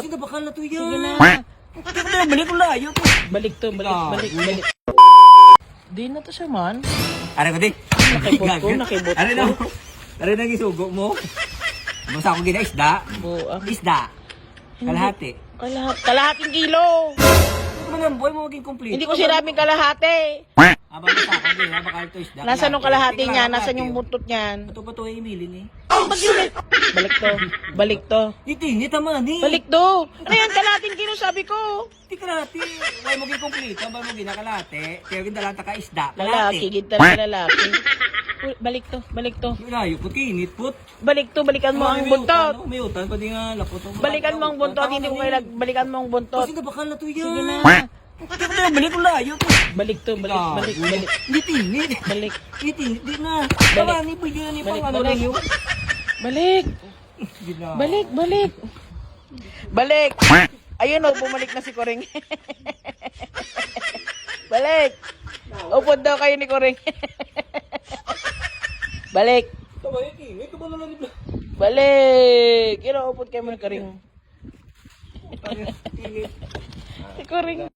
buntot. Kasi nabakal na to yan. Sige na. Balik ko layo to. Balik to, balik. Di na to siya man. Aray ko di. Nakibot ko. Aray na gisugo mo. Basta ako gina isda. Buang. Isda. Kalahati. Kalahating kilo. Ito naman boy mo maging complete. Hindi ko sinabing kalahati. Abang basta ako gina bakal to isda. Nasaan yung kalahati niya? Nasaan yung buntot niyan? Ito pa to ay imilin eh. Ba't yun? Balik to. Hindi tama ni. Balik to. Ano yan? Kalahating kilo sabi ko. Hindi kalahati. Huwag mo maging complete. Ang ba mo gina kalahati. Kaya gindalata ka isda. Lalaki, gita na lalaki. Balik to. Layo po kinit po. Balikan mo ang buntot. May utan pa di nga lapot. Balikan mo ang buntot, hindi ko kailag. Balikan mo ang buntot. Kasi nabakal na to yan. Sige na. Balik ko layo to. Balik. Hindi tinit. Balik. Hindi tinit. Di na. Balik. Tama ni po yun. Balik, Ano balik. lang yun. Balik. Ayun o, bumalik na si Koring. Balik. Upod daw kayo ni Koring. Balik. Tama ni tinit. Ito ba na lang Balik. Yun o, upod kayo mo ni Koring. tinit? Si Koring.